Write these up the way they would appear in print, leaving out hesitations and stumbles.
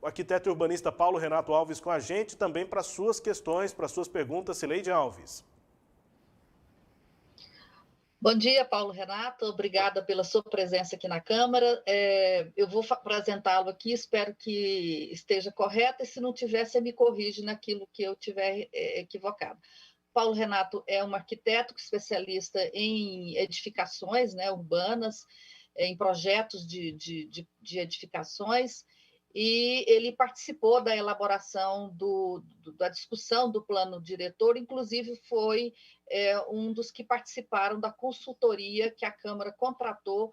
O arquiteto e urbanista Paulo Renato Alves com a gente também para suas questões, para suas perguntas, Cileide Alves. Bom dia, Paulo Renato. Obrigada pela sua presença aqui na Câmara. Eu vou apresentá-lo aqui, espero que esteja correto, e se não tiver, você me corrige naquilo que eu tiver equivocado. Paulo Renato é um arquiteto especialista em edificações, né, urbanas, em projetos de edificações, e ele participou da elaboração da discussão do plano diretor, inclusive foi um dos que participaram da consultoria que a Câmara contratou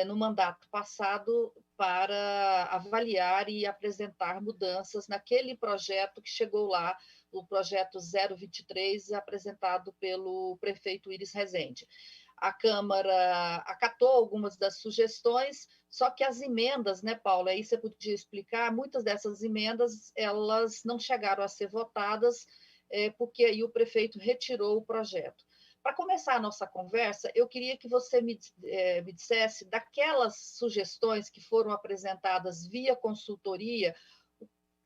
no mandato passado para avaliar e apresentar mudanças naquele projeto que chegou lá, o projeto 023, apresentado pelo prefeito Iris Rezende. A Câmara acatou algumas das sugestões, só que as emendas, né, Paulo, aí você podia explicar, muitas dessas emendas, elas não chegaram a ser votadas, porque aí o prefeito retirou o projeto. Para começar a nossa conversa, eu queria que você me dissesse, daquelas sugestões que foram apresentadas via consultoria,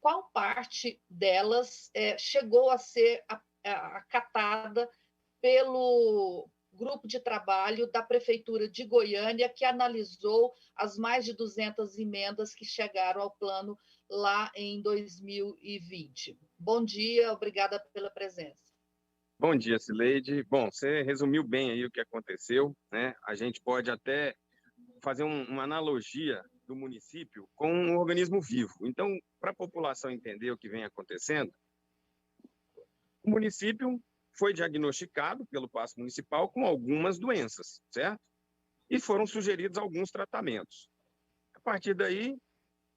qual parte delas chegou a ser acatada pelo grupo de trabalho da Prefeitura de Goiânia, que analisou as mais de 200 emendas que chegaram ao plano lá em 2020. Bom dia, obrigada pela presença. Bom dia, Cileide. Bom, você resumiu bem aí o que aconteceu, né? A gente pode até fazer uma analogia do município com um organismo vivo. Então, para a população entender o que vem acontecendo, o município foi diagnosticado pelo PAS municipal com algumas doenças, certo? E foram sugeridos alguns tratamentos. A partir daí,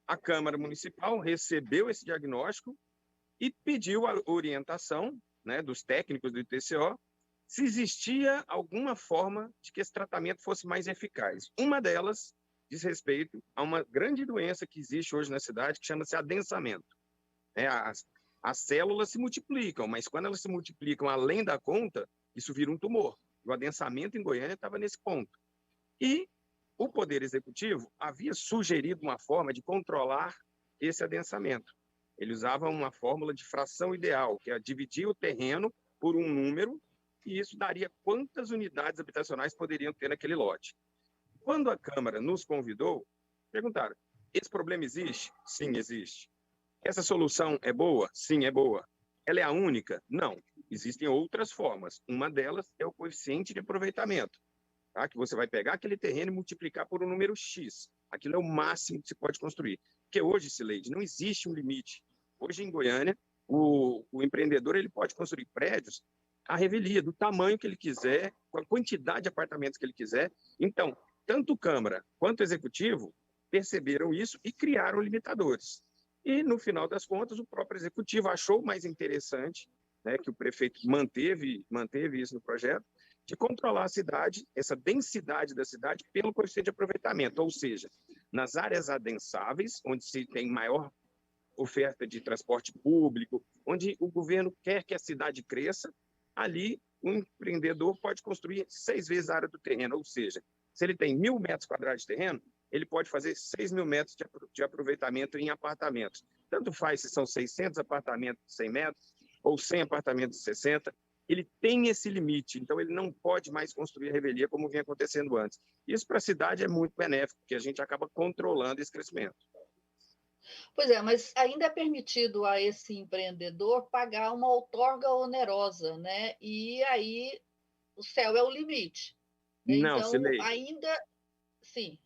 a Câmara Municipal recebeu esse diagnóstico e pediu a orientação, né, dos técnicos do ITCO se existia alguma forma de que esse tratamento fosse mais eficaz. Uma delas diz respeito a uma grande doença que existe hoje na cidade, que chama-se adensamento. As células se multiplicam, mas quando elas se multiplicam além da conta, isso vira um tumor. O adensamento em Goiânia estava nesse ponto. E o Poder Executivo havia sugerido uma forma de controlar esse adensamento. Ele usava uma fórmula de fração ideal, que é dividir o terreno por um número, e isso daria quantas unidades habitacionais poderiam ter naquele lote. Quando a Câmara nos convidou, perguntaram, esse problema existe? Sim, existe. Essa solução é boa? Sim, é boa. Ela é a única? Não. Existem outras formas. Uma delas é o coeficiente de aproveitamento, tá? Que você vai pegar aquele terreno e multiplicar por um número X. Aquilo é o máximo que se pode construir. Porque hoje, Cileide, não existe um limite. Hoje, em Goiânia, o empreendedor ele pode construir prédios à revelia, do tamanho que ele quiser, com a quantidade de apartamentos que ele quiser. Então, tanto Câmara quanto Executivo perceberam isso e criaram limitadores. E, no final das contas, o próprio Executivo achou mais interessante, né, que o prefeito manteve isso no projeto, de controlar a cidade, essa densidade da cidade, pelo coeficiente de aproveitamento, ou seja, nas áreas adensáveis, onde se tem maior oferta de transporte público, onde o governo quer que a cidade cresça, ali o empreendedor pode construir 6 vezes a área do terreno, ou seja, se ele tem 1.000 metros quadrados de terreno, ele pode fazer 6.000 metros de aproveitamento em apartamentos. Tanto faz se são 600 apartamentos de 100 metros ou 100 apartamentos de 60, ele tem esse limite, então ele não pode mais construir a revelia como vinha acontecendo antes. Isso para a cidade é muito benéfico, porque a gente acaba controlando esse crescimento. Pois é, mas ainda é permitido a esse empreendedor pagar uma outorga onerosa, né? E aí o céu é o limite. Não, então, Cileide. Ainda... Sim.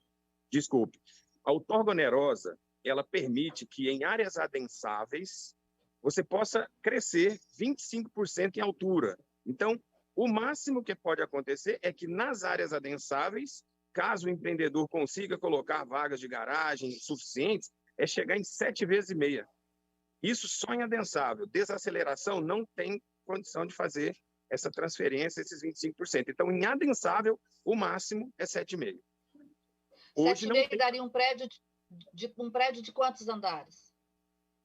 Desculpe. A outorga onerosa, ela permite que em áreas adensáveis você possa crescer 25% em altura. Então, o máximo que pode acontecer é que nas áreas adensáveis, caso o empreendedor consiga colocar vagas de garagem suficientes, é chegar em 7,5 vezes. Isso só em adensável. Desaceleração não tem condição de fazer essa transferência, esses 25%. Então, em adensável, o máximo é 7,5. Hoje 7,5 tem... daria um prédio de quantos andares?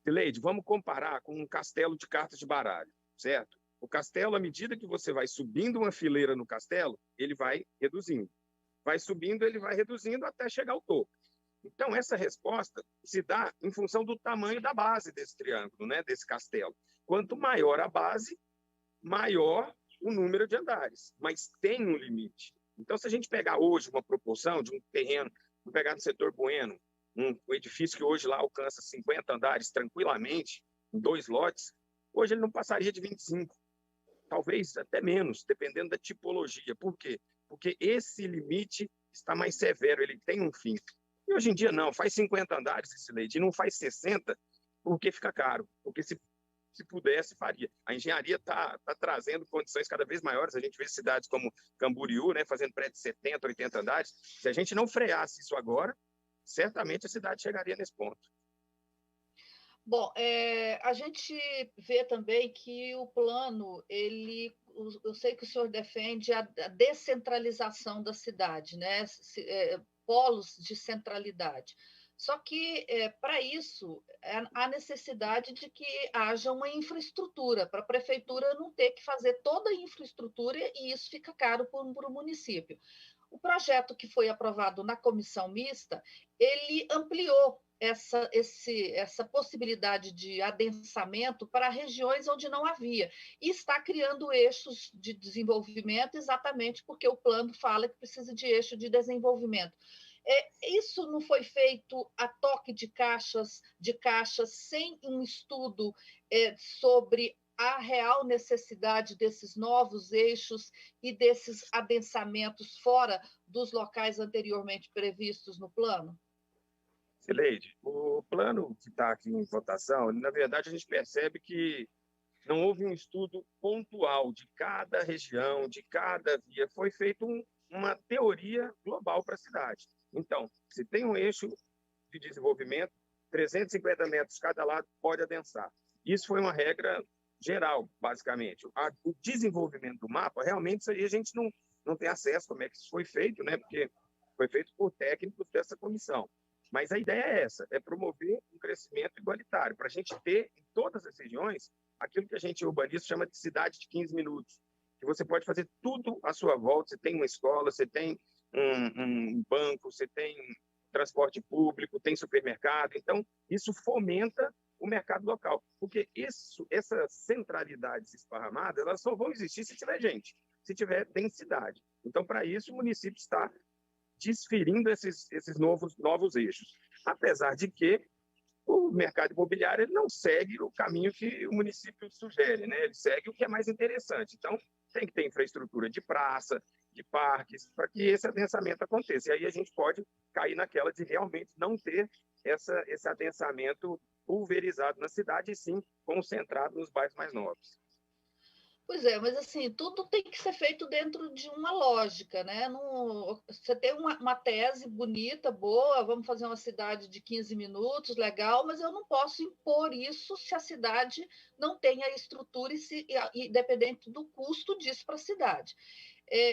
Cileide, vamos comparar com um castelo de cartas de baralho, certo? O castelo, à medida que você vai subindo uma fileira no castelo, ele vai reduzindo. Vai subindo, ele vai reduzindo até chegar ao topo. Então, essa resposta se dá em função do tamanho da base desse triângulo, né, desse castelo. Quanto maior a base, maior o número de andares, mas tem um limite. Então, se a gente pegar hoje uma proporção de um terreno, vou pegar no setor Bueno, um edifício que hoje lá alcança 50 andares tranquilamente, em 2 lotes, hoje ele não passaria de 25, talvez até menos, dependendo da tipologia. Por quê? Porque esse limite está mais severo, ele tem um fim. E hoje em dia não, faz 50 andares esse leite, e não faz 60, porque fica caro, porque se pudesse, faria. A engenharia está trazendo condições cada vez maiores. A gente vê cidades como Camboriú, né, fazendo prédio de 70, 80 andares. Se a gente não freasse isso agora, certamente a cidade chegaria nesse ponto. Bom, a gente vê também que o plano, eu sei que o senhor defende a descentralização da cidade, né? Polos de centralidade. Só que, para isso, há necessidade de que haja uma infraestrutura, para a prefeitura não ter que fazer toda a infraestrutura, e isso fica caro para o município. O projeto que foi aprovado na comissão mista, ele ampliou essa possibilidade de adensamento para regiões onde não havia, e está criando eixos de desenvolvimento exatamente porque o plano fala que precisa de eixo de desenvolvimento. Isso não foi feito a toque de caixas, sem um estudo sobre a real necessidade desses novos eixos e desses adensamentos fora dos locais anteriormente previstos no plano? Sileide, o plano que está aqui em votação, na verdade, a gente percebe que não houve um estudo pontual de cada região, de cada via. Foi feita uma teoria global para a cidade. Então, se tem um eixo de desenvolvimento, 350 metros cada lado pode adensar. Isso foi uma regra geral, basicamente. O desenvolvimento do mapa, realmente, isso aí a gente não tem acesso como é que isso foi feito, né? Porque foi feito por técnicos dessa comissão. Mas a ideia é essa, é promover um crescimento igualitário, para a gente ter em todas as regiões aquilo que a gente urbanista chama de cidade de 15 minutos, que você pode fazer tudo à sua volta. Você tem uma escola, você tem um banco, você tem transporte público, tem supermercado. Então, isso fomenta o mercado local, porque essas centralidades esparramadas, elas só vão existir se tiver gente, se tiver densidade. Então, para isso, o município está desferindo esses novos eixos, apesar de que o mercado imobiliário ele não segue o caminho que o município sugere, né? Ele segue o que é mais interessante. Então, tem que ter infraestrutura de praça, de parques, para que esse adensamento aconteça. E aí a gente pode cair naquela de realmente não ter esse adensamento pulverizado na cidade, e sim concentrado nos bairros mais nobres. Pois é, mas assim, tudo tem que ser feito dentro de uma lógica, né? Você tem uma tese bonita, boa, vamos fazer uma cidade de 15 minutos, legal, mas eu não posso impor isso se a cidade não tem a estrutura e dependente do custo disso para a cidade.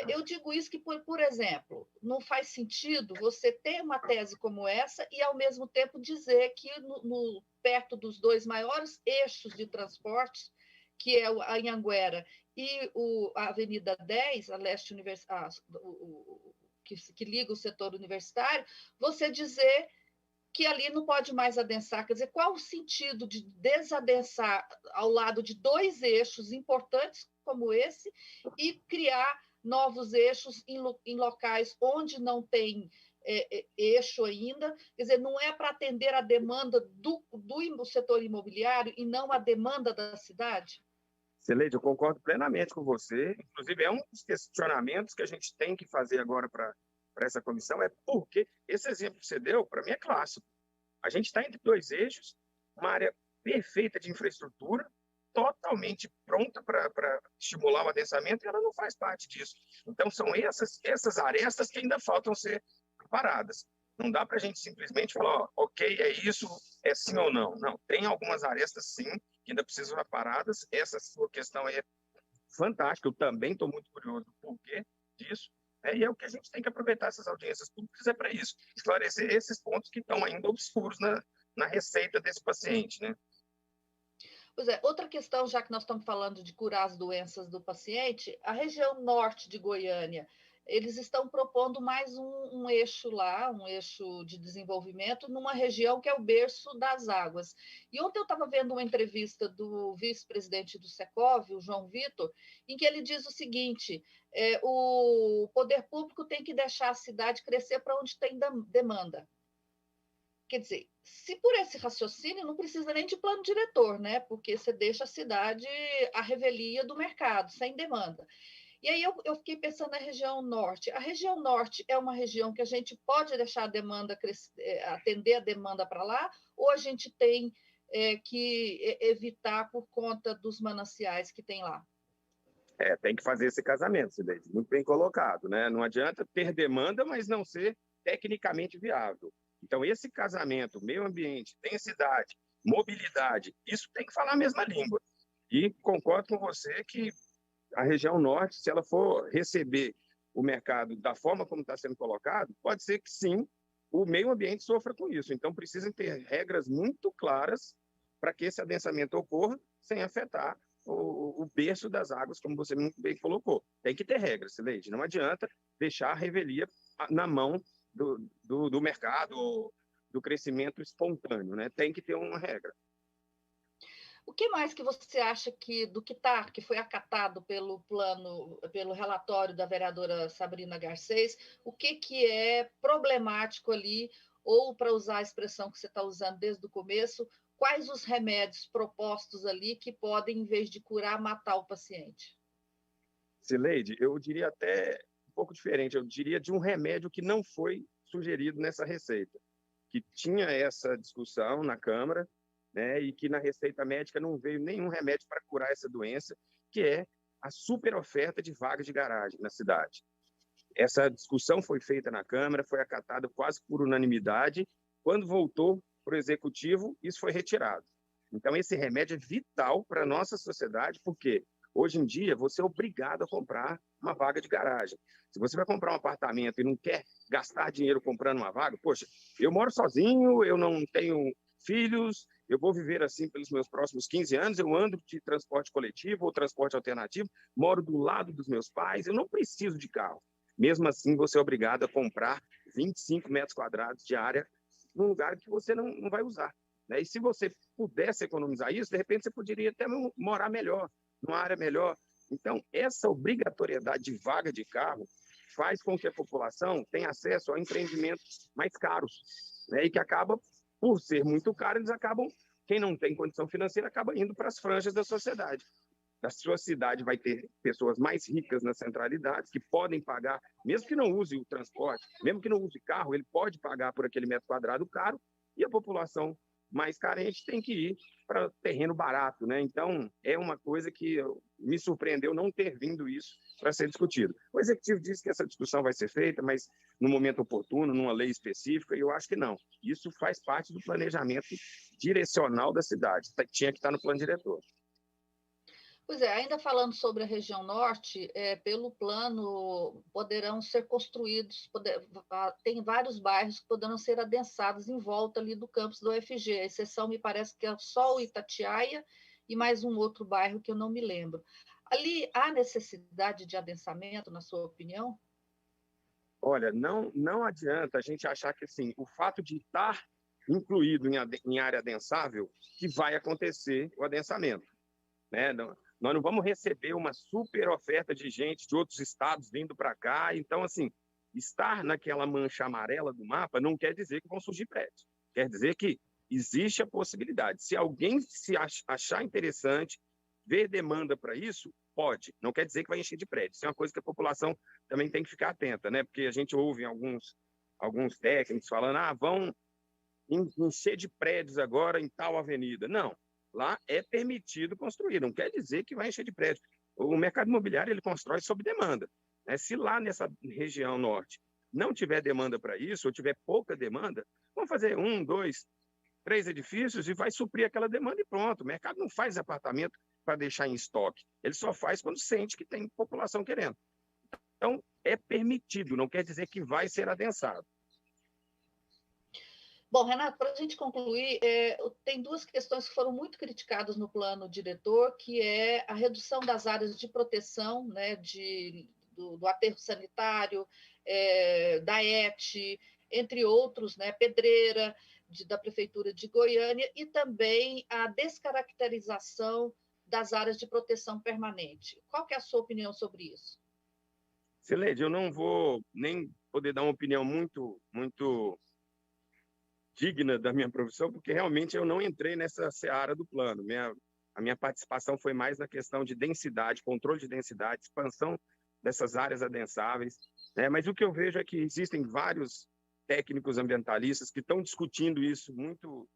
Eu digo isso que, por exemplo, não faz sentido você ter uma tese como essa e, ao mesmo tempo, dizer que perto dos 2 maiores eixos de transporte, que é a Anhanguera e a Avenida 10, a leste que liga o setor universitário, você dizer que ali não pode mais adensar. Quer dizer, qual o sentido de desadensar ao lado de 2 eixos importantes como esse e criar novos eixos em locais onde não tem eixo ainda? Quer dizer, não é para atender a demanda do setor imobiliário e não a demanda da cidade? Sileide, eu concordo plenamente com você. Inclusive, é um dos questionamentos que a gente tem que fazer agora para essa comissão, é porque esse exemplo que você deu, para mim, é clássico. A gente está entre 2 eixos, uma área perfeita de infraestrutura, totalmente pronta para estimular o adensamento, e ela não faz parte disso. Então, são essas arestas que ainda faltam ser preparadas. Não dá para a gente simplesmente falar, ó, ok, é isso, é sim ou não. Não, tem algumas arestas, sim, que ainda precisam ser paradas. Essa sua questão aí é fantástica, eu também estou muito curioso do porquê disso, e é o que a gente tem que aproveitar essas audiências públicas para isso, esclarecer esses pontos que estão ainda obscuros na receita desse paciente, né? Pois é, outra questão, já que nós estamos falando de curar as doenças do paciente, a região norte de Goiânia, eles estão propondo mais um eixo lá, um eixo de desenvolvimento, numa região que é o berço das águas. E ontem eu estava vendo uma entrevista do vice-presidente do Secov, o João Vitor, em que ele diz o seguinte: o poder público tem que deixar a cidade crescer para onde tem demanda. Quer dizer, se por esse raciocínio, não precisa nem de plano diretor, né? Porque você deixa a cidade à revelia do mercado, sem demanda. E aí eu fiquei pensando na região norte. A região norte é uma região que a gente pode deixar a demanda atender a demanda para lá, ou a gente tem que evitar por conta dos mananciais que tem lá? Tem que fazer esse casamento, Sileide, muito bem colocado, né? Não adianta ter demanda, mas não ser tecnicamente viável. Então, esse casamento, meio ambiente, densidade, mobilidade, isso tem que falar a mesma língua. E concordo com você que a região norte, se ela for receber o mercado da forma como está sendo colocado, pode ser que sim, o meio ambiente sofra com isso. Então, precisam ter regras muito claras para que esse adensamento ocorra sem afetar o berço das águas, como você muito bem colocou. Tem que ter regras, Sileide. Não adianta deixar a revelia na mão do mercado, do crescimento espontâneo, né? Tem que ter uma regra. O que mais que você acha que foi acatado pelo relatório da vereadora Sabrina Garcês, o que é problemático ali, ou, para usar a expressão que você está usando desde o começo, quais os remédios propostos ali que podem, em vez de curar, matar o paciente? Sileide, eu diria até um pouco diferente, eu diria de um remédio que não foi sugerido nessa receita, que tinha essa discussão na Câmara, né, e que na receita médica não veio nenhum remédio para curar essa doença, que é a superoferta de vagas de garagem na cidade. Essa discussão foi feita na Câmara, foi acatada quase por unanimidade. Quando voltou para o Executivo, isso foi retirado. Então, esse remédio é vital para a nossa sociedade, porque hoje em dia você é obrigado a comprar uma vaga de garagem. Se você vai comprar um apartamento e não quer gastar dinheiro comprando uma vaga, poxa, eu moro sozinho, eu não tenho filhos, eu vou viver assim pelos meus próximos 15 anos, eu ando de transporte coletivo ou transporte alternativo, moro do lado dos meus pais, eu não preciso de carro. Mesmo assim, você é obrigado a comprar 25 metros quadrados de área num lugar que você não vai usar, né? E se você pudesse economizar isso, de repente você poderia até morar melhor, numa área melhor. Então, essa obrigatoriedade de vaga de carro faz com que a população tenha acesso a empreendimentos mais caros, né? E que acaba, por ser muito caro, quem não tem condição financeira acaba indo para as franjas da sociedade. A sua cidade vai ter pessoas mais ricas nas centralidades, que podem pagar, mesmo que não use o transporte, mesmo que não use carro, ele pode pagar por aquele metro quadrado caro, e a população mais carente tem que ir para terreno barato, né? Então, é uma coisa que me surpreendeu não ter vindo isso para ser discutido. O Executivo disse que essa discussão vai ser feita, mas no momento oportuno, numa lei específica, e eu acho que não. Isso faz parte do planejamento direcional da cidade, tinha que estar no plano diretor. Pois é, ainda falando sobre a região norte, pelo plano poderão ser construídos, tem vários bairros que poderão ser adensados em volta ali do campus do UFG, a exceção me parece que é só o Itatiaia e mais um outro bairro que eu não me lembro. Ali há necessidade de adensamento, na sua opinião? Olha, não adianta a gente achar que assim, o fato de estar incluído em área adensável que vai acontecer o adensamento, né? Nós não vamos receber uma super oferta de gente de outros estados vindo para cá. Então, assim, estar naquela mancha amarela do mapa não quer dizer que vão surgir prédios. Quer dizer que existe a possibilidade. Se alguém se achar interessante, ver demanda para isso, pode. Não quer dizer que vai encher de prédios. Isso é uma coisa que a população também tem que ficar atenta, né? Porque a gente ouve alguns técnicos falando, vão encher de prédios agora em tal avenida. Não. Lá é permitido construir, não quer dizer que vai encher de prédio. O mercado imobiliário ele constrói sob demanda, né? Se lá nessa região norte não tiver demanda para isso, ou tiver pouca demanda, vamos fazer 1, 2, 3 edifícios e vai suprir aquela demanda e pronto. O mercado não faz apartamento para deixar em estoque, ele só faz quando sente que tem população querendo. Então, é permitido, não quer dizer que vai ser adensado. Bom, Renato, para a gente concluir, tem duas questões que foram muito criticadas no plano diretor, que é a redução das áreas de proteção, né, do aterro sanitário, da ET, entre outros, né, Pedreira, da Prefeitura de Goiânia, e também a descaracterização das áreas de proteção permanente. Qual que é a sua opinião sobre isso? Cileide, eu não vou nem poder dar uma opinião muito digna da minha profissão, porque realmente eu não entrei nessa seara do plano. A minha participação foi mais na questão de densidade, controle de densidade, expansão dessas áreas adensáveis, né? Mas o que eu vejo é que existem vários técnicos ambientalistas que estão discutindo isso muito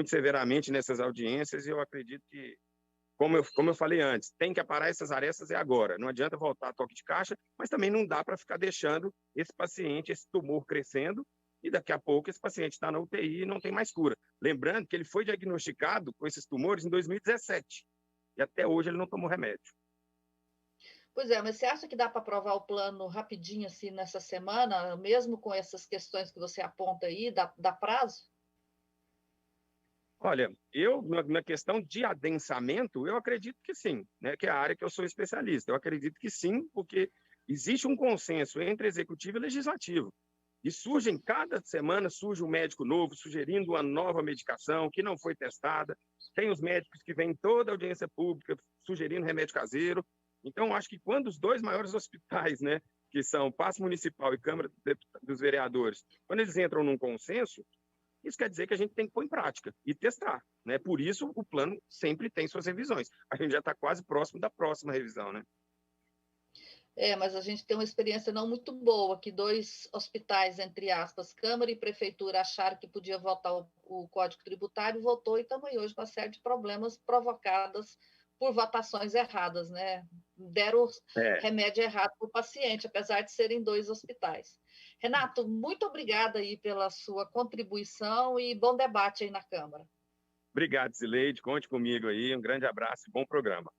severamente nessas audiências, e eu acredito que, como eu falei antes, tem que aparar essas arestas agora. Não adianta voltar a toque de caixa, mas também não dá para ficar deixando esse paciente, esse tumor crescendo, e daqui a pouco esse paciente está na UTI e não tem mais cura. Lembrando que ele foi diagnosticado com esses tumores em 2017, e até hoje ele não tomou remédio. Pois é, mas você acha que dá para aprovar o plano rapidinho, assim, nessa semana, mesmo com essas questões que você aponta aí, dá prazo? Olha, na questão de adensamento, eu acredito que sim, né, que é a área que eu sou especialista. Eu acredito que sim, porque existe um consenso entre executivo e legislativo. E cada semana surge um médico novo sugerindo uma nova medicação que não foi testada. Tem os médicos que vêm em toda a audiência pública sugerindo remédio caseiro. Então, acho que quando os dois maiores hospitais, né, que são Paço Municipal e Câmara dos Vereadores, quando eles entram num consenso, isso quer dizer que a gente tem que pôr em prática e testar, né? Por isso, o plano sempre tem suas revisões. A gente já está quase próximo da próxima revisão, né? Mas a gente tem uma experiência não muito boa, que 2 hospitais, entre aspas, Câmara e Prefeitura, acharam que podia votar o Código Tributário, votou, e estamos aí hoje com uma série de problemas provocadas por votações erradas, né? Deram remédio errado para o paciente, apesar de serem 2 hospitais. Renato, muito obrigada aí pela sua contribuição e bom debate aí na Câmara. Obrigado, Cileide. Conte comigo aí. Um grande abraço e bom programa.